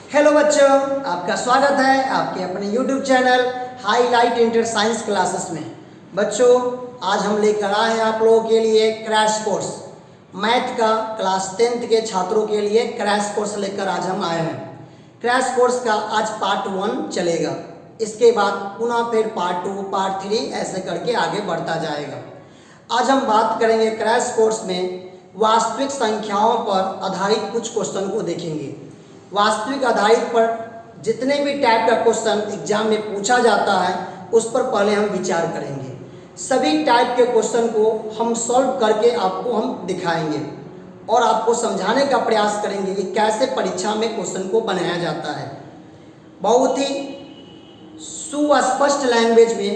Hello बच्चों, आपका स्वागत है आपके अपने YouTube channel highlight inter science classes में। बच्चों, आज हम लेकर आए हैं आप लोगों के लिए क्रैश कोर्स मैथ का क्लास 10th के छात्रों के लिए क्रैश कोर्स लेकर आज हम आए हैं। क्रैश कोर्स का आज पार्ट 1 चलेगा, इसके बाद पुनः फिर पार्ट 2, पार्ट 3 ऐसे करके आगे बढ़ता जाएगा। आज हम बात करेंगे क्रैश कोर्स में वास्तविक संख्याओं पर आधारित कुछ क्वेश्चन को देखेंगे। वास्तविक आधारित पर जितने भी टाइप का क्वेश्चन एग्जाम में पूछा जाता है उस पर पहले हम विचार करेंगे। सभी टाइप के क्वेश्चन को हम सॉल्व करके आपको हम दिखाएंगे और आपको समझाने का प्रयास करेंगे कि कैसे परीक्षा में क्वेश्चन को बनाया जाता है। बहुत ही सुस्पष्ट लैंग्वेज में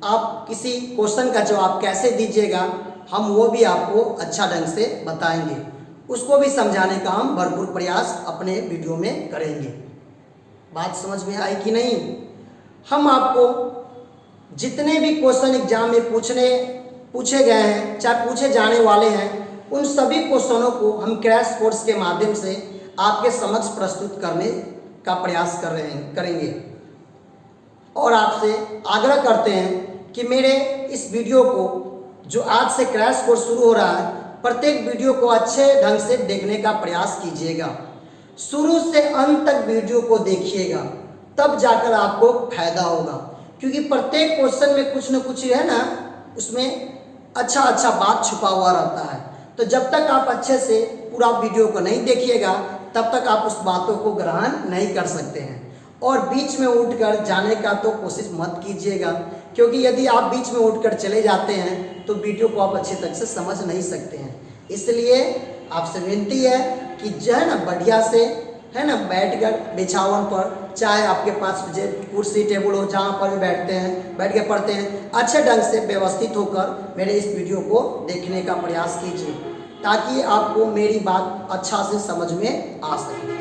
आप किसी क्वेश्चन का जवाब कैसे दीजिएगा, हम वो भी आपको अच्छा ढंग से बताएंगे। उसको भी समझाने का हम भरपूर प्रयास अपने वीडियो में करेंगे। बात समझ में आई कि नहीं? हम आपको जितने भी क्वेश्चन एग्जाम में पूछे गए हैं, चाहे पूछे जाने वाले हैं, उन सभी क्वेश्चनों को हम क्रैश कोर्स के माध्यम से आपके समक्ष प्रस्तुत करने का प्रयास करेंगे और आपसे आग्रह करते हैं कि मेरे इस वीडियो को, जो आज से क्रैश कोर्स शुरू हो रहा है, प्रत्येक वीडियो को अच्छे ढंग से देखने का प्रयास कीजिएगा। शुरू से अंत तक वीडियो को देखिएगा, तब जाकर आपको फायदा होगा। क्योंकि प्रत्येक क्वेश्चन में कुछ न कुछ है ना, उसमें अच्छा बात छुपा हुआ रहता है। तो जब तक आप अच्छे से पूरा वीडियो को नहीं देखिएगा, तब तक आप उस बातों को ग्रहण नहीं कर सकते हैं। और बीच में उठकर जाने का तो कोशिश मत कीजिएगा, क्योंकि यदि आप बीच में उठकर चले जाते हैं तो वीडियो को आप अच्छे तरह से समझ नहीं सकते हैं। इसलिए आपसे विनती है कि जो है ना, बढ़िया से है ना बैठकर बिछावन पर, चाहे आपके पास कुर्सी टेबल हो, जहाँ पर भी बैठ के पढ़ते हैं, अच्छे ढंग से व्यवस्थित होकर मेरे इस वीडियो को देखने का प्रयास कीजिए, ताकि आपको मेरी बात अच्छा से समझ में आ सके।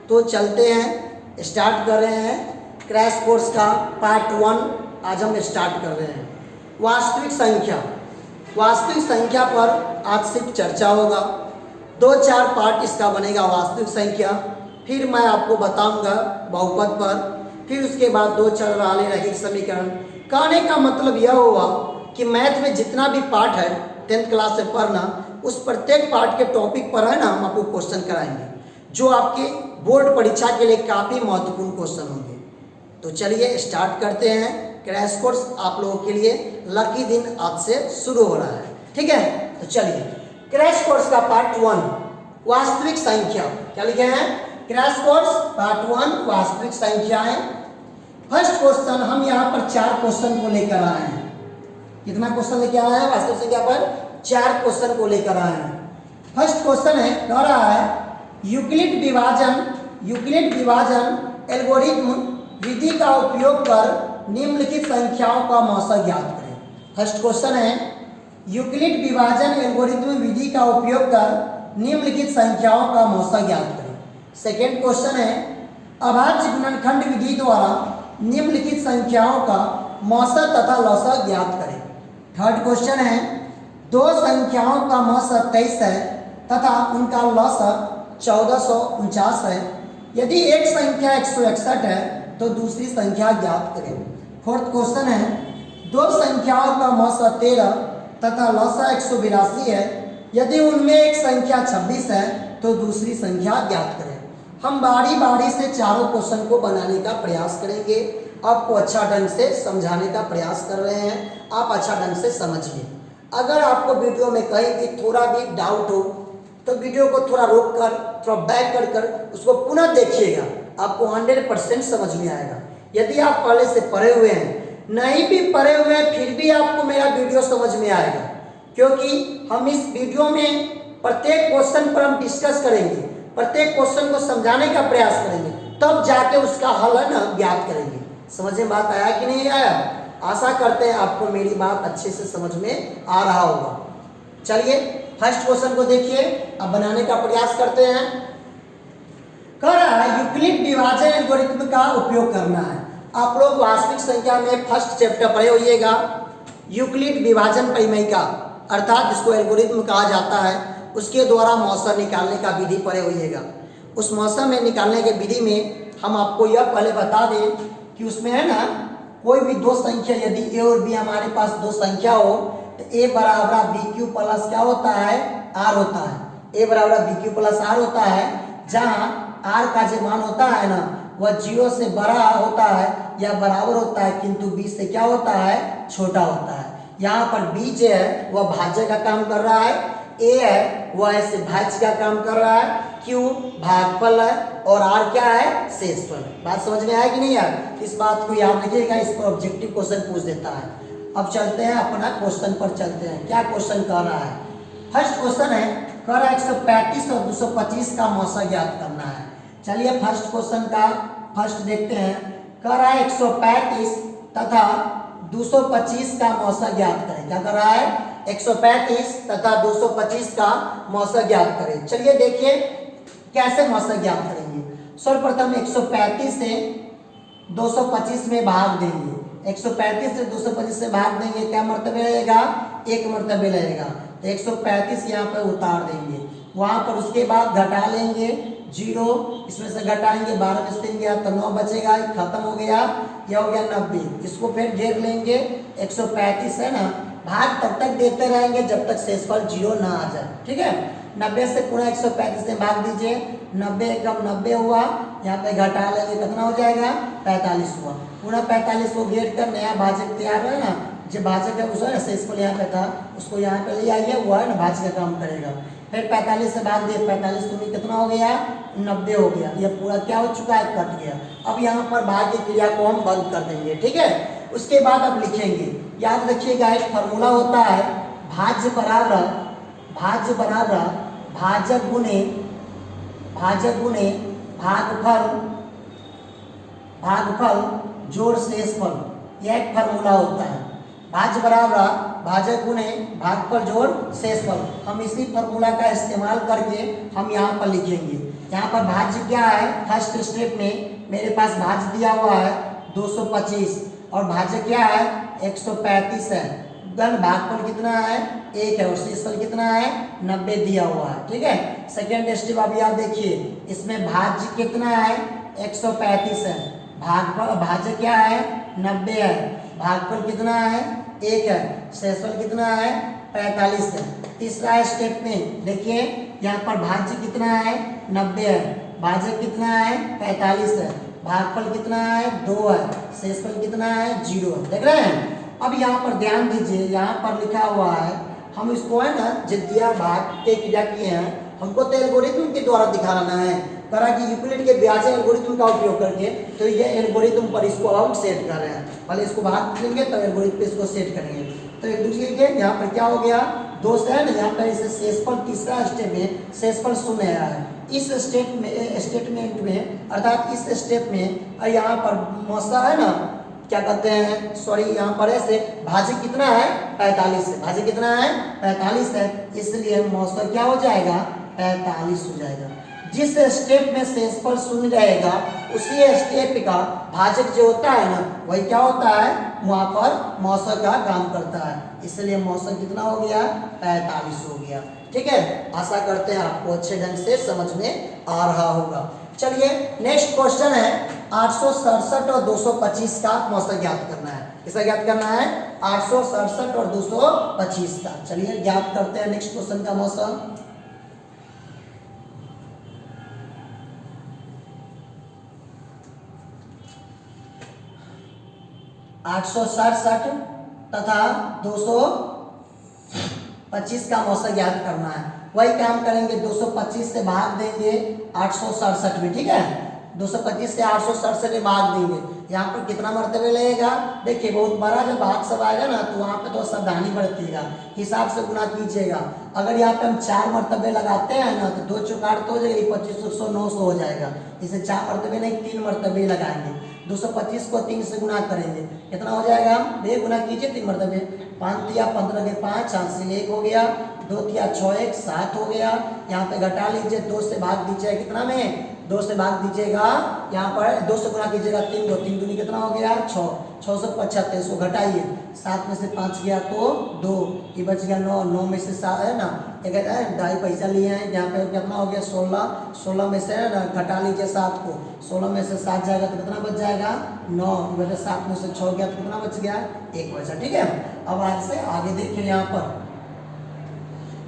तो चलते हैं, स्टार्ट कर रहे हैं क्रैश कोर्स का पार्ट 1। आज हम स्टार्ट कर रहे हैं वास्तविक संख्या पर। आज सिर्फ चर्चा होगा, 2-4 पार्ट इसका बनेगा वास्तविक संख्या। फिर मैं आपको बताऊंगा बहुपद पर, फिर उसके बाद 2 चल वाले रैखिक समीकरण। कहने का मतलब यह हुआ कि मैथ में जितना भी पार्ट है 10th क्लास से पढ़ना, उस प्रत्येक पार्ट के टॉपिक पर है ना हम आपको क्वेश्चन कराएंगे, जो आपके बोर्ड परीक्षा के लिए काफ़ी महत्वपूर्ण क्वेश्चन होंगे। तो चलिए स्टार्ट करते हैं। क्रैश कोर्स आप लोगों के लिए लकी दिन आज से शुरू हो रहा है, ठीक है? तो चलिए, क्रैश कोर्स का पार्ट 1 वास्तविक संख्या। क्या लिखे हैं? क्रैश कोर्स पार्ट 1 वास्तविक संख्याएं। फर्स्ट क्वेश्चन, हम यहाँ पर 4 क्वेश्चन को लेकर आए हैं। कितना क्वेश्चन लेकर आए हैं? वास्तविक संख्या पर 4 क्वेश्चन को लेकर आए हैं। फर्स्ट क्वेश्चन है, कह रहा है यूक्लिड विभाजन एल्गोरिथम विधि का उपयोग कर निम्नलिखित संख्याओं का मौसा ज्ञात करें। फर्स्ट क्वेश्चन है, यूक्लिड विभाजन एल्गोरिथम विधि का उपयोग कर निम्नलिखित संख्याओं का मौसा ज्ञात करें। सेकेंड क्वेश्चन है, अभाज्य गुणनखंड विधि द्वारा निम्नलिखित संख्याओं का मौसा तथा लौसा ज्ञात करें। थर्ड क्वेश्चन है, 2 संख्याओं का मौसा 23 है तथा उनका लौसा 1449 है। यदि एक संख्या 161 है तो दूसरी संख्या ज्ञात करें। फोर्थ क्वेश्चन है, 2 संख्याओं का मौसा 13 तथा लौसा 182 है। यदि उनमें एक संख्या 26 है तो दूसरी संख्या ज्ञात करें। हम बारी बारी से चारों क्वेश्चन को बनाने का प्रयास करेंगे, आपको अच्छा ढंग से समझाने का प्रयास कर रहे हैं, आप अच्छा ढंग से समझिए। अगर आपको वीडियो में कहीं भी थोड़ा भी डाउट हो तो वीडियो को थोड़ा रोक कर, थोड़ा बैक कर उसको पुनः देखिएगा, आपको 100% समझ में आएगा। यदि आप पहले से पढ़े हुए हैं, नहीं भी पढ़े हुए हैं, फिर भी आपको मेरा वीडियो समझ में आएगा, क्योंकि हम इस वीडियो में प्रत्येक क्वेश्चन पर हम डिस्कस करेंगे, प्रत्येक क्वेश्चन को समझाने का प्रयास करेंगे, तब जाके उसका हल है ना ज्ञात करेंगे। समझ में बात आया कि नहीं आया? आशा करते हैं आपको मेरी बात अच्छे से समझ में आ रहा होगा। चलिए फर्स्ट क्वेश्चन को देखिए, अब बनाने का प्रयास करते हैं। कह रहा है यूक्लिड विभाजन एल्गोरिथम का उपयोग करना है। आप लोग वास्तविक संख्या में फर्स्ट चैप्टर पढ़े होइएगा, यूक्लिड विभाजन परिमेयिका, अर्थात जिसको एल्गोरिथम कहा जाता है, उसके द्वारा मौसा निकालने का विधि पढ़े होइएगा। उस मौसम में निकालने के विधि में हम आपको यह पहले बता दें कि उसमें है ना कोई भी दो संख्या, यदि ए और बी हमारे पास दो संख्या हो तो ए बराबर बी क्यू प्लस क्या होता है, आर होता है। ए बराबर बी क्यू प्लस आर होता है, जहाँ आर का जो मान होता है ना वह 0 से बड़ा होता है या बराबर होता है, किंतु बी से क्या होता है, छोटा होता है। यहाँ पर बी जो है वह भाज्य का काम कर रहा है, ए है वह ऐसे भाज्य का काम कर रहा है, क्यू भागफल है और आर क्या है, शेषफल है। बात समझ में आया कि नहीं यार? इस बात को याद रखिएगा, इस पर ऑब्जेक्टिव क्वेश्चन पूछ देता है। अब चलते हैं अपना क्वेश्चन पर चलते हैं। क्या क्वेश्चन कर रहा है? फर्स्ट क्वेश्चन है, कर रहा है 135 और 225 का मौसा ज्ञात करना है। चलिए फर्स्ट क्वेश्चन का फर्स्ट देखते हैं। कर रहा है 135 तथा 225 का मौसा ज्ञात करें। क्या कर रहा है? 135 तथा 225 का मौसा ज्ञात करें। चलिए देखिए कैसे मौसा ज्ञात करेंगे। सर्वप्रथम 135 से 225 में भाग देंगे। 135 से 225 से भाग देंगे, क्या मर्तबे रहेगा, एक मर्तबे रहेगा। तो 135 यहाँ पे उतार देंगे, वहां पर उसके बाद घटा लेंगे 0, इसमें से घटाएंगे 12 में से 3 गया तो 9 बचेगा, खत्म हो गया, यह हो गया 90। इसको फिर घेर लेंगे, 135 है ना, भाग तब तक देते रहेंगे जब तक शेषफल 0 ना आ जाए। ठीक है, 90 से पुनः 135 से भाग दीजिए, 90 एकम 90 हुआ, यहाँ पे घटा लेंगे कितना हो जाएगा, 45 हुआ। पुनः 45 को घेर कर नया भाजक तैयार है ना, जो भाजक है उसका शेषफल यहाँ पे था उसको यहाँ पे ले आइए, वो है ना भाज्य का काम करेगा। फिर 45 से भाग दिए, 45 दूनी कितना हो गया, 90 हो गया। यह पूरा क्या हो चुका है, कट गया। अब यहाँ पर भाग की क्रिया को हम बंद कर देंगे। ठीक है, उसके बाद अब लिखेंगे, याद रखिएगा एक फार्मूला होता है, भाज्य बराबर भाजक गुणे भागफल जोड़ शेषफल, यह एक फार्मूला होता है। भाज्य बराबर भाजक गुणे भागफल जोड़ शेषफल। हम इसी फार्मूला का इस्तेमाल करके हम यहाँ पर लिखेंगे। यहाँ पर भाज्य क्या है, फर्स्ट स्टेप में मेरे पास भाज्य दिया हुआ है 225 और भाज्य क्या है 135 है। गण भागफल कितना है, 1 है और शेषफल कितना है, 90 दिया हुआ है। ठीक है, सेकेंड स्टेप अब यहाँ देखिए, इसमें भाज्य कितना है, 135 है, भाज्य क्या है, 90 है, भागफल कितना है, 1 है, शेषफल कितना है, 45 है। तीसरा स्टेप में देखिए, यहाँ पर भाज्य कितना है, 90 है, भाजक कितना है, 45 है, भागफल कितना है, 2 है, शेषफल कितना है, 0 है। देख रहे हैं? अब यहाँ पर ध्यान दीजिए, यहाँ पर लिखा हुआ है, हम इसको है ना जो दिया भाग के क्रिया किए हैं, हमको तो एल्गोरिथम के द्वारा दिखाना है, तरह की यूक्लिड के ब्याजे एल्गोरिथम का उपयोग करके। तो ये एल्गोरिथम पर इसको हम सेट कर रहे हैं, पहले इसको भाग देंगे तो एल्गोरिथम पे इसको सेट करेंगे। तो एक दूसरे के यहाँ पर क्या हो गया, 2 से है ना, यहाँ पर इसे शेषफल तीसरा स्टेप में शेषफल 0 आया है। इस स्टेटमेंट में अर्थात इस स्टेप में यहाँ पर मौसा है ना, क्या कहते हैं, सॉरी, यहाँ पर ऐसे भाज्य कितना है, 45 है, भाज्य कितना है, 45 है, इसलिए मौसा क्या हो जाएगा, 45 हो जाएगा। जिस स्टेप में शेषफल 0 रहेगा उसी स्टेप का भाजक जो होता है ना वही क्या होता है, वहाँ पर मौसा का काम करता है, इसलिए मौसा कितना हो गया, 45 हो गया। ठीक है, आशा करते हैं आपको अच्छे ढंग से समझ में आ रहा होगा। चलिए नेक्स्ट क्वेश्चन है, 867 और 225 का मौसा ज्ञात करना है। किसका ज्ञात करना है, 867 और 225 का। चलिए ज्ञात करते हैं नेक्स्ट क्वेश्चन का मौसा। 867 तथा 225 का मौसा ज्ञात करना है। वही काम करेंगे, 225 से भाग देंगे 867 में। ठीक है, 225 से 867 में भाग देंगे, यहाँ पर कितना मर्तबे लगेगा, देखिए बहुत बड़ा जब भाग सब आएगा ना तो वहाँ पे तो सावधानी बरतिएगा, हिसाब से गुना कीजिएगा। अगर यहाँ पे हम 4 मर्तबे लगाते हैं ना तो 2 चौकार तो हो जाएगा, 2500 900 हो जाएगा। इसे 4 मर्तबे नहीं 3 मर्तबे लगाएंगे। 225 को 3 से गुना करेंगे, कितना हो जाएगा, भैया गुना कीजिए 3 मर्तबे, 5 तिया 15 के 5, 5 से 1 हो गया, 2 तिया 6 1 7 हो गया। यहाँ पे घटा लीजिए, 2 से भाग दीजिए कितना में, 2 से भाग दीजिएगा, यहाँ पर 2 से गुना कीजिएगा 3 2 3 दूनी कितना हो गया 6, 6 से 75 को घटाइए 7 में से 5 गया तो 2, ये बच गया 9, 9 में से 7 है ना, ये कहता है ढाई पैसा लिए हैं, यहाँ पे कितना हो गया 16, 16 में से है ना घटा लीजिए 7 को, 16 में से 7 जाएगा तो कितना बच जाएगा 9, ये 7 में से 6 गया तो कितना बच गया 1 बचा। ठीक है, अब आज से आगे देखिए यहाँ पर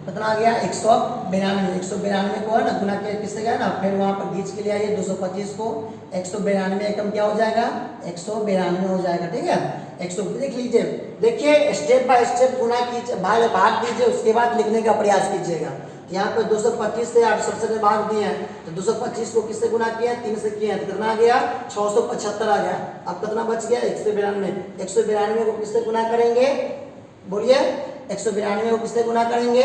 कितना आ गया 192, 192 को है ना गुना के किससे गया ना, फिर वहाँ पर बीच के लिए आइए 225 को 192 एकम क्या हो जाएगा 192 हो जाएगा। ठीक है, 100 देख लीजिए, देखिए स्टेप बाय स्टेप गुना कीजिए, भाग दीजिए, उसके बाद लिखने का प्रयास कीजिएगा। यहाँ पे 225 से 867 से भाग दिए हैं तो 225 को किससे गुना किया 3 से किया तो कितना आ गया 675 आ गया। अब कितना बच गया 192, 192 को किससे गुना करेंगे बोलिए, 192 को किससे गुना करेंगे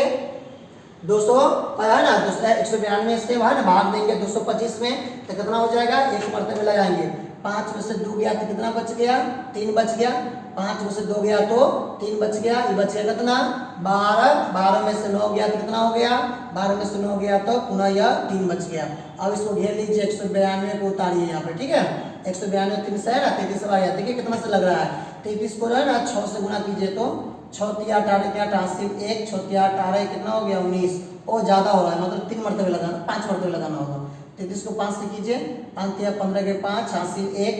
200 है ना, 192 से है ना भाग देंगे 225 में तो कितना हो जाएगा, एक मरतबे लगाएंगे, 5 में से 2 गया तो कितना बच गया 3 बच गया, 5 में से 2 गया तो 3 बच गया, ये बच गया कितना 12, 12 में से 9 गया तो कितना हो गया 12 में से 9 गया तो पुनः यह 3 बच गया। अब इसको घेर लीजिए 192 को उतारिए यहाँ पे। ठीक है, 192 3 से है ना 33 आ गया, देखिए कितना से लग रहा है 33 को है ना 6 से गुना कीजिए तो 6 तिया 18 क्या 88, 1 6 तिया 18 कितना हो गया 19, वो ज़्यादा हो रहा है मतलब 3 मरतबे लगाना 5 मरतबे लगाना होगा। 33 को 5 से कीजिए, 5 तिया 15 के 5 80 1,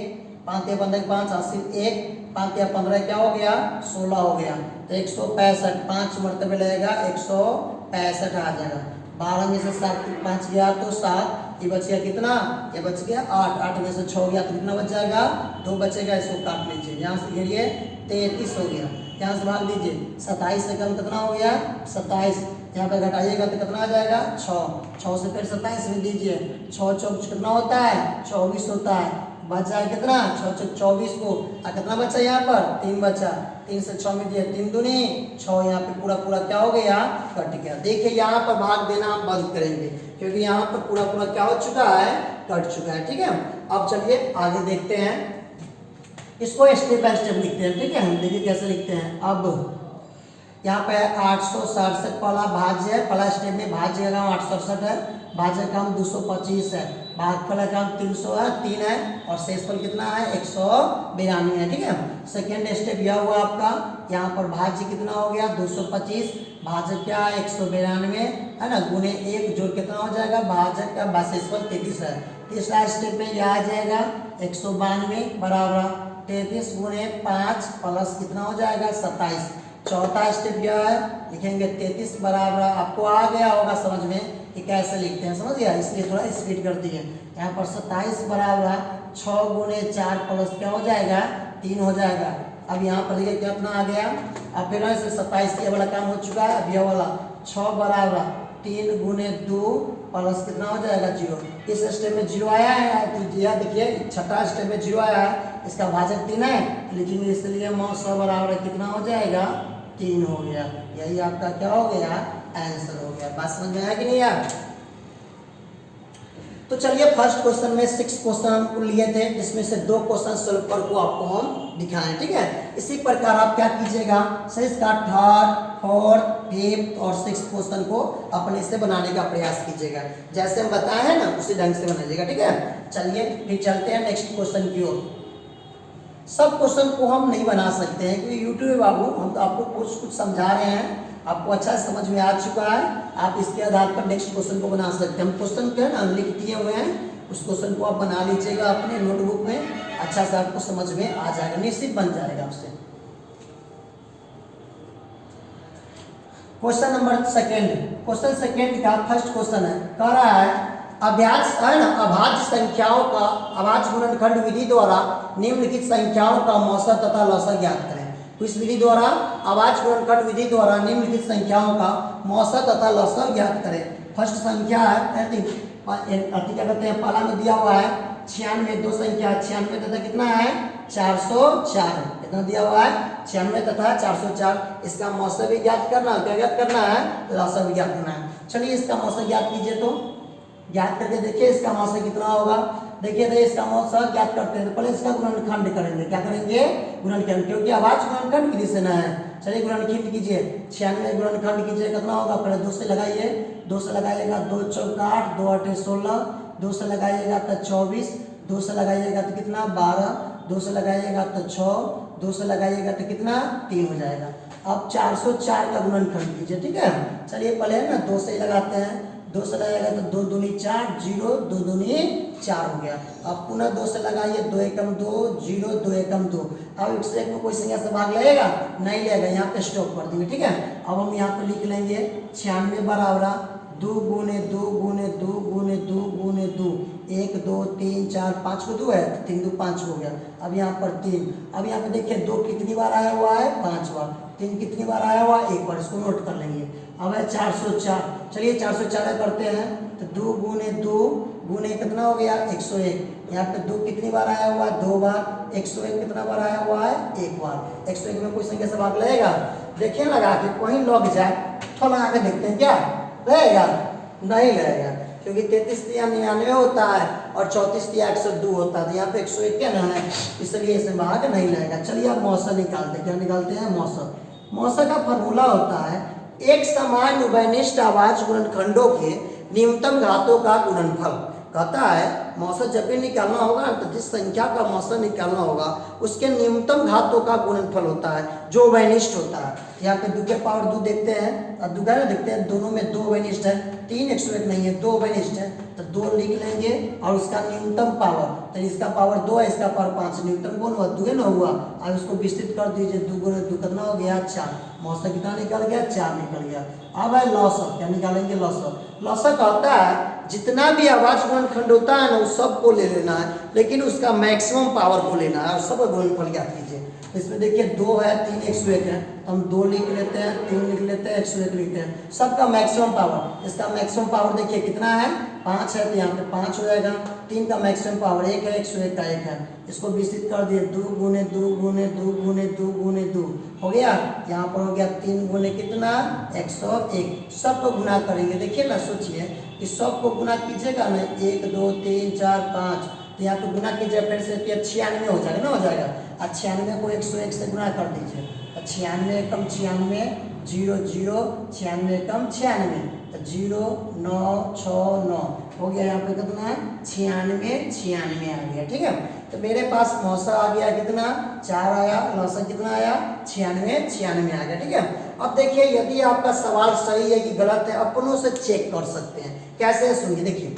5 तिया 15 के 5 80 1, 5 तिया 15 क्या हो गया 16 हो गया तो 165, 5 मरतबे लगेगा 165 आ जाएगा। 12 में से 7 5 गया तो 7, ये बच गया कितना, ये बच गया 8, 8 में से 6 गया तो कितना बच जाएगा 2 बचेगा, इसको काट लीजिए, यहाँ से घेरिए 33 हो गया, यहाँ से भाग दीजिए 27 से कम कितना हो गया 27, यहाँ पे घटाइएगा तो कितना आ जाएगा 6, 6 से फिर 27 में दीजिए, 6 चौक कितना होता है 24 होता है, बच जाए कितना 6 चौक 24 को, और कितना बचा यहाँ पर 3 बचा, 3 से 6 में दिए 3 दूनी 6, यहाँ पे पूरा पूरा क्या हो गया कट गया। देखिए यहाँ पर भाग देना आप बंद करेंगे क्योंकि यहाँ पर पूरा पूरा क्या हो चुका है कट चुका है। ठीक है, अब चलिए आगे देखते हैं, इसको स्टेप बाय स्टेप लिखते हैं। ठीक है, हम देखिए कैसे लिखते हैं। अब यहाँ पे 867 पहला भाज्य है, पहला स्टेप में भाज्य का काम 867 है, भाज्य का काम 225 है, भागफल का काम 300 है 3 है और शेषफल कितना है 192 है। ठीक है, सेकेंड स्टेप यह हुआ आपका, यहाँ पर भाज्य कितना हो गया 225, भाजक क्या है 192 है ना, गुने 1 जोड़ कितना हो जाएगा भाजक का शेषफल 33 है। तीसरा स्टेप में यह आ जाएगा 192 बराबर 33 गुने 5 प्लस कितना हो जाएगा 27। चौथा स्टेप यह है, लिखेंगे 33 बराबर, आपको आ गया होगा समझ में कि कैसे लिखते हैं, समझ गया, इसलिए थोड़ा स्पीड कर दिए। यहाँ पर 27 बराबर 6 गुने 4 प्लस क्या हो जाएगा 3 हो जाएगा। अब यहाँ पर देखिए कितना आ गया, अब फिर से 27 ये वाला काम हो चुका है, अब यह वाला 6 बराबर 3 गुने 2 प्लस कितना हो जाएगा 0। इस स्टेप में 0 आया है तो यह देखिए छठा स्टेप में 0 आया है, इसका भाजक 3 है, लेकिन इसलिए 100 बराबर कितना हो जाएगा 3 हो गया। यही आपका क्या हो गया आंसर हो गया। बात समझ में आया कि नहीं यार। तो चलिए फर्स्ट क्वेश्चन में 6 क्वेश्चन हमको लिए थे, जिसमें से 2 क्वेश्चन सॉल्व करके आपको हम दिखाएं। ठीक है, इसी प्रकार आप क्या कीजिएगा शेष का थर्ड फोर्थ फिफ्थ और 6 क्वेश्चन को अपने से बनाने का प्रयास कीजिएगा, जैसे हम बताए हैं ना उसी ढंग से बनाइएगा। ठीक है, चलिए फिर चलते हैं नेक्स्ट क्वेश्चन की ओर। सब क्वेश्चन को हम नहीं बना सकते हैं क्योंकि यूट्यूब बाबू हम तो आपको कुछ समझा रहे हैं, आपको अच्छा समझ में आ चुका है, आप इसके आधार पर नेक्स्ट क्वेश्चन को बना सकते हैं। हम क्वेश्चन क्या है ना लिख दिए हुए हैं, उस क्वेश्चन को आप बना लीजिएगा अपने नोटबुक में, अच्छा से आपको समझ में आ जाएगा, निश्चित बन जाएगा आपसे। Question number second, question second का फर्स्ट क्वेश्चन है, कह रहा है अभाज्य है ना, अभाज्य संख्याओं का अभाज्य गुणनखंड विधि द्वारा निम्नलिखित संख्याओं का औसत तथा लसक ज्ञात करें। तो इस विधि द्वारा अभाज्य गुणनखंड विधि द्वारा निम्नलिखित संख्याओं का औसत तथा लसक ज्ञात करें। फर्स्ट संख्या है क्या कहते हैं, पहला में दिया हुआ है 96, 2 संख्या 96 तथा कितना है 404, कितना दिया हुआ है 96 तथा 404, इसका औसत भी ज्ञात करना, क्या ज्ञात करना है लसक भी ज्ञात करना है। चलिए इसका औसत ज्ञात कीजिए, तो ज्ञात करके देखिए इसका औसत कितना होगा। देखिए तो इसका औसत ज्ञात करते हैं तो पहले इसका गुणनखंड करेंगे, क्या करेंगे गुणनखंड, क्योंकि अभाज्य गुणनखंड विधि से न है। चलिए गुणनखंड कीजिए, 96 गुणनखंड कीजिए, कितना होगा पहले 2 से लगाइए, 2 से लगाइएगा 2 चौक 8, 2 8 16, 2 से लगाइएगा तो 24, 2 से लगाइएगा तो कितना 12, 2 से लगाइएगा तो 6, 2 से लगाइएगा तो कितना 3 हो जाएगा। अब 404 का गुणनखंड कीजिए, ठीक है। चलिए पहले है ना 2 से ही लगाते हैं, 2 से लगाएगा तो 2 दूनी 4, 0 2 दूनी 4 हो गया। अब पुनः 2 से लगाइए, 2 एकम 2, 0 2 एकम 2। अब 101 में कोई संख्या से भाग लगेगा नहीं लगेगा, यहाँ पे स्टॉप कर देंगे, ठीक है। अब हम यहाँ पे लिख लेंगे 96 बराबर 2 गुने 2 गुने 2 गुने 2 गुने 2, 1 2 3 4 5 को 2 है तो 3 2 5 हो गया। अब यहाँ पर 3, अब यहाँ पे देखिए 2 कितनी बार आया हुआ है 5 बार, 3 कितनी बार आया हुआ है 1 बार, इसको नोट कर लेंगे। अब है 404, चलिए 404 करते हैं तो 2 गुने 2 गुने कितना हो गया 101। यहाँ पे 2 कितनी बार आया हुआ है 2 बार, 101 कितना बार आया हुआ है 1 बार। 101 में कोई संख्या से भाग लगेगा, देखिए लगा के कहीं लग जाए थोड़ा लगा के देखते हैं क्या रहेगा, नहीं रहेगा, क्योंकि 33 तिया 99 होता है और 34 तिया 102 होता है, तो यहाँ पे 101 क्या ना है, इसलिए इसमें भाग नहीं लगेगा। चलिए अब मौसा निकालते हैं, क्या निकालते हैं मौसा। मौसा का फॉर्मूला होता है एक समान उभयनिष्ठ आवाज गुणनखंडों के न्यूनतम घातों का गुणनफल। कहता है मौसा जब भी निकालना होगा तो जिस संख्या का मौसा निकालना होगा उसके न्यूनतम घातों का गुणनफल होता है जो उभयनिष्ठ होता है। यहाँ पे 2 के पावर 2 देखते हैं और 2 देखते हैं, दोनों में 2 उभयनिष्ठ है, 3 101 नहीं है, 2 उभयनिष्ठ है, तो 2 लिख लेंगे और उसका न्यूनतम पावर, तो इसका पावर 2 है, इसका पावर 5, न्यूनतम कौन हुआ 2 ना हुआ। अब इसको विस्तृत कर दीजिए, 2 गुणे 2 कितना हो गया 4, मौसा कितना निकल गया 4 निकल गया। अब है लौसक, क्या निकालेंगे लौसक। लौसक कहता है जितना भी आवाज गुणनखंड होता है ना उस सब को ले लेना है, लेकिन उसका मैक्सिमम पावर को लेना है और सब गुणनफल ज्ञात कीजिए। इसमें देखिए 2 है 3 101 है, तो हम 2 लिख लेते हैं, 3 लिख लेते हैं, 101 लिखते हैं, सबका मैक्सिमम पावर। इसका मैक्सिमम पावर देखिए कितना है 5 है, तो यहाँ पे 5 हो जाएगा। 3 का मैक्सिमम पावर 1 है, 101 का 1 है, इसको विस्तृत कर दिए, 2 गुने 2 गुने 2 गुने 2 गुने 2 हो गया। यहाँ पर हो गया 3 गुने कितना 101, सबको गुना करेंगे। देखिए ना, सोचिए कि सबको गुना कीजिएगा ना 1 2 3 4 5, तो यहाँ पे गुना कीजिए फिर से 96 हो जाएगा ना, हो जाएगा। 96 को 101 से गुना कर दीजिए, 96 कम 96 0 0, 96 कम 96 तो 0 9 6 9 हो गया। यहाँ पे कितना है 96 96 आ गया, ठीक है। तो मेरे पास मौसा आ गया कितना 4 आया, लौसा कितना आया 96 96 आ गया, ठीक है। अब देखिए यदि आपका सवाल सही है कि गलत है अपनों से चेक कर सकते हैं। कैसे सुनिए, देखिए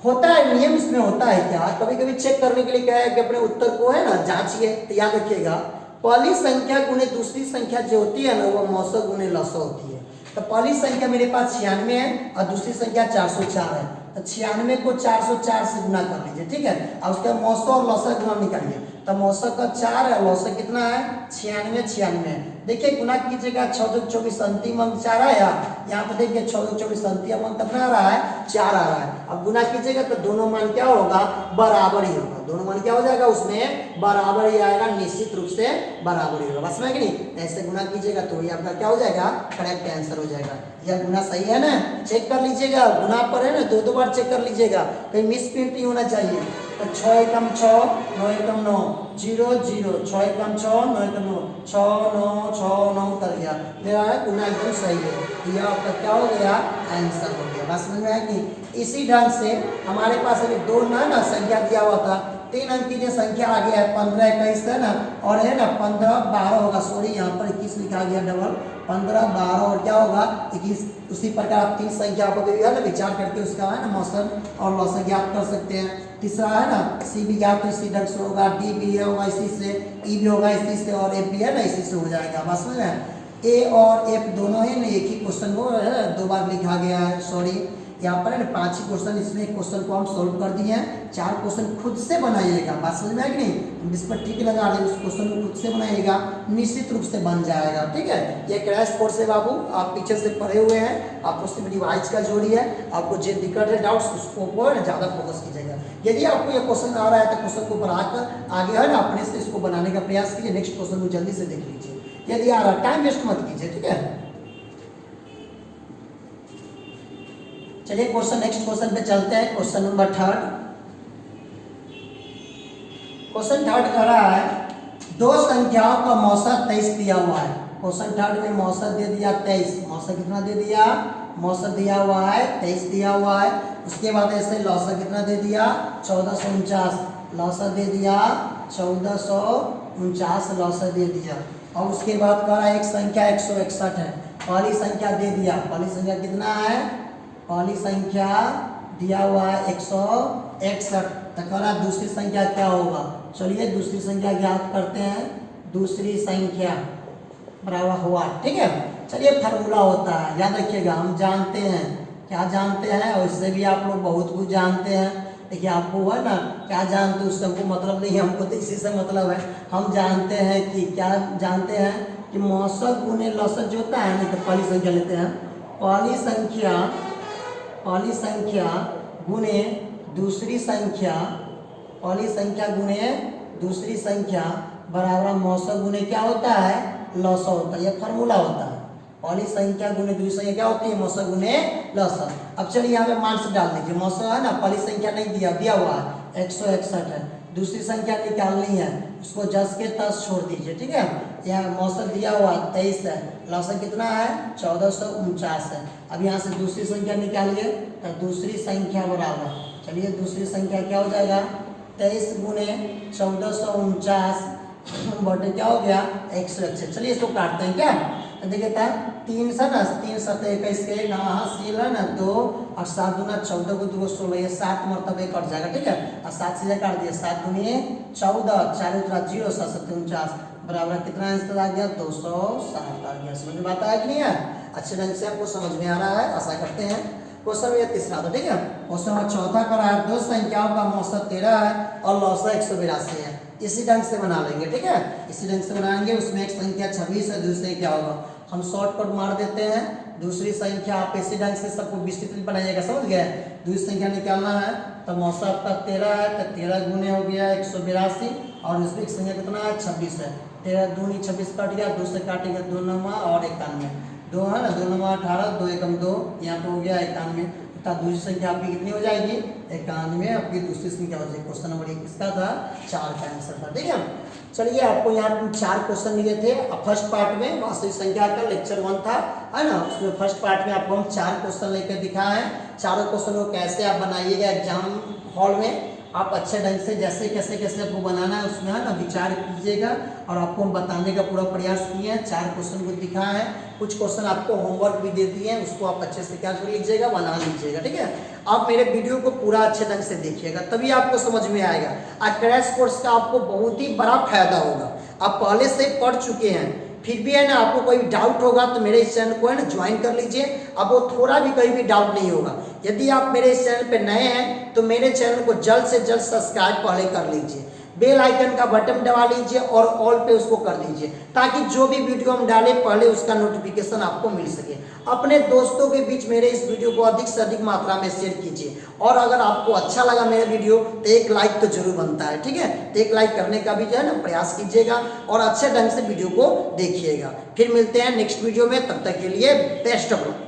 होता है नियम इसमें होता है क्या, कभी कभी चेक करने के लिए क्या है कि अपने उत्तर को है ना जांचिए। तो याद रखिएगा पहली संख्या गुने दूसरी संख्या जो होती है ना वो मौसा गुने लौसा होती है। तो पहली संख्या मेरे पास 96 है और दूसरी संख्या 404 है, तो 96 को 404 से गुना कर लीजिए, ठीक है। और उसका मौसा और लौसा गुना निकालिए, तो मौसा का 4 है, लौसा कितना है 96 96। देखिए गुना कीजिएगा 6 2 24 अंतिम अंक 4 आया, यहाँ पे देखिए 6 2 24 अंतिम अंक कितना आ रहा है 4 आ रहा है। अब गुना कीजिएगा तो दोनों मान क्या होगा बराबर ही होगा, दोनों मान क्या हो जाएगा उसमें बराबर ही आएगा, निश्चित रूप से बराबर ही होगा, बस में कि नहीं। ऐसे गुना कीजिएगा तो ये आपका क्या हो जाएगा करेक्ट आंसर हो जाएगा। यह गुना सही है ना, चेक कर लीजिएगा, गुना पर है ना 2 बार चेक कर लीजिएगा, कहीं मिस प्रिंट नहीं होना चाहिए। तो 6 एकम 6 9 एकम 9 0 0, 6 एकम 6 9 एकम 9 6 9 6 9 कर गया, मेरा गुना एकदम सही है। यह आपका क्या हो गया आंसर हो गया, बस समझ में आया कि इसी ढंग से हमारे पास अभी 2 ना संख्या दिया हुआ था, 3 अंक की जो संख्या आ गया है 15 21 है ना, और है ना 15 12 होगा, सॉरी यहाँ पर 21 लिखा गया डबल, 15 12 और क्या होगा 21। उसी प्रकार आप 3 संख्या पर भी है ना विचार करके उसका है ना मौसम और लौसा ज्ञात कर सकते हैं। तीसरा है ना सी भी ज्ञात तो इसी ढंग से होगा, डी भी होगा इसी से, ई भी होगा इसी से और एफ भी है ना इसी से हो जाएगा, बस समझ में। ए और एफ दोनों है ना एक ही क्वेश्चन को है ना 2 बार लिखा गया है, सॉरी यहाँ पर है ना 5 ही क्वेश्चन, इसमें क्वेश्चन को हम सोल्व कर दिए हैं। 4 क्वेश्चन खुद से बनाइएगा, बात समझ में आए कि नहीं, जिस पर टिक लगा रहे उस क्वेश्चन को खुद से बनाइएगा, निश्चित रूप से बन जाएगा, ठीक है। ये क्रैश कोर्स है बाबू, आप पीछे से पढ़े हुए हैं, आपको सिर्फ रिवाइज का जोड़ी है, आपको जो दिक्कत है डाउट्स उसको ज़्यादा फोकस कीजिएगा। यदि आपको ये क्वेश्चन आ रहा है तो क्वेश्चन को बढ़ाकर आगे है ना अपने से इसको बनाने का प्रयास कीजिए, नेक्स्ट क्वेश्चन को जल्दी से देख लीजिए। यदि आ रहा है टाइम वेस्ट मत कीजिए, ठीक है। चलिए क्वेश्चन नेक्स्ट क्वेश्चन पे चलते हैं, क्वेश्चन नंबर 3। क्वेश्चन 3 कह रहा है 2 संख्याओं का मौसा 23 दिया हुआ है। क्वेश्चन 3 में मौसा दे दिया 23, मौसा कितना दे दिया मौसा दिया हुआ है 23 दिया हुआ है। उसके बाद ऐसे लौसा कितना दे दिया 1449, लौसा दे दिया 1449 149 लौसर दे दिया। और उसके बाद कह रहा है एक संख्या 161 है। पहली संख्या दे दिया, पहली संख्या कितना है, पहली संख्या दिया हुआ है 161। तो कह रहा है दूसरी संख्या क्या होगा। चलिए दूसरी संख्या ज्ञात करते हैं। दूसरी संख्या बराबर हुआ, ठीक है। चलिए फार्मूला होता है, याद रखिएगा, हम जानते हैं, क्या जानते हैं, और इससे भी आप लोग बहुत कुछ जानते हैं। देखिए आपको हुआ ना, क्या जानते हैं उससे हमको मतलब नहीं है, हमको तो इसी से मतलब है। हम जानते हैं कि क्या जानते हैं कि मौसम गुने लौसत जो होता है ना, तो पहली संख्या लेते हैं, पहली संख्या गुने दूसरी संख्या, पहली संख्या गुने दूसरी संख्या बराबर मौसम गुने क्या होता है, लौसत होता है। यह फार्मूला होता है, पहली संख्या गुने दूसरी संख्या क्या होती है, मौसम गुने लौसत। अब चलिए यहाँ पे मान से डाल दीजिए, मौसम है ना, पहली संख्या नहीं दिया हुआ है 161 है, दूसरी संख्या निकालनी है, उसको जस के तस छोड़ दीजिए, ठीक है। यहाँ मौसम दिया हुआ 23 है, लौसत कितना है 1449 है। अब यहाँ से दूसरी संख्या निकालिए, तो दूसरी संख्या बराबर, चलिए दूसरी संख्या क्या हो जाएगा, 23 गुने 1449 बटे क्या हो गया 161। चलिए इसको काटते हैं क्या, तो देखिए था 3 से ना, 3 7 21 के यहाँ सील है ना 2 और 7 दूना 14 को 2 16, ये 7 मरतबे कट जाएगा, ठीक है। और 7 से काट दिया, 7 दूनी 14, 4 उतरा 0, 7 7 49 बराबर कितना आंसर आ गया 260 आ गया। समझ में आता है कि नहीं है, अच्छे ढंग से आपको समझ में आ रहा है, आशा करते हैं। क्वेश्चन ये तीसरा था, ठीक है। क्वेश्चन नंबर चौथा का है, दो संख्याओं का औसत 13 है और लौसत 182 है। इसी ढंग से बना लेंगे, ठीक है, इसी ढंग से बनाएंगे। उसमें एक संख्या 26 है, दूसरी क्या होगा, हम शॉर्टकट मार देते हैं। दूसरी संख्या आप इसी ढंग से सबको विस्तृत बनाइएगा, समझ गए। दूसरी संख्या निकालना है, तो मौसा आपका 13 है, तो 13 गुने हो गया 182 और उसमें एक संख्या कितना है 26 है। 13 दूनी 26 कट गया, 2 से काटेगा 2 9 और 91, 2 है ना, 2 9 18, 2 1 2, यहाँ पे हो गया 91। तथा दूसरी संख्या आपकी कितनी हो जाएगी 91, आपकी दूसरी संख्या हो जाएगी। क्वेश्चन नंबर 1 किसका था, 4 का आंसर था, ठीक है। चलिए आपको यहाँ 4 क्वेश्चन दिए थे। फर्स्ट पार्ट में वास्तविक संख्या का लेक्चर 1 था, है ना, उसमें फर्स्ट पार्ट में आपको हम 4 क्वेश्चन लेकर दिखाए हैं। चारों क्वेश्चन को कैसे आप बनाइएगा एग्जाम हॉल में, आप अच्छे ढंग से जैसे कैसे आपको बनाना है उसमें है ना विचार कीजिएगा। और आपको हम बताने का पूरा प्रयास किए हैं, 4 क्वेश्चन को दिखाए हैं। कुछ क्वेश्चन आपको होमवर्क भी दे दिए हैं, उसको आप अच्छे से क्या कर लीजिएगा, बना लीजिएगा, ठीक है। आप मेरे वीडियो को पूरा अच्छे ढंग से देखिएगा, तभी आपको समझ में आएगा। आज क्रैश कोर्स का आपको बहुत ही बड़ा फायदा होगा। आप पहले से पढ़ चुके हैं, फिर भी है ना आपको कोई डाउट होगा तो मेरे इस चैनल को है ना ज्वाइन कर लीजिए। अब वो थोड़ा भी कहीं भी डाउट नहीं होगा। यदि आप मेरे इस चैनल पे नए हैं तो मेरे चैनल को जल्द से जल्द सब्सक्राइब पहले कर लीजिए, बेल आइकन का बटन दबा लीजिए और ऑल पे उसको कर लीजिए, ताकि जो भी वीडियो हम डालें पहले उसका नोटिफिकेशन आपको मिल सके। अपने दोस्तों के बीच मेरे इस वीडियो को अधिक से अधिक मात्रा में शेयर कीजिए। और अगर आपको अच्छा लगा मेरा वीडियो तो एक लाइक तो जरूर बनता है, ठीक है। तो एक लाइक करने का भी जो है ना प्रयास कीजिएगा और अच्छे ढंग से वीडियो को देखिएगा। फिर मिलते हैं नेक्स्ट वीडियो में, तब तक के लिए बेस्ट ऑफ लक।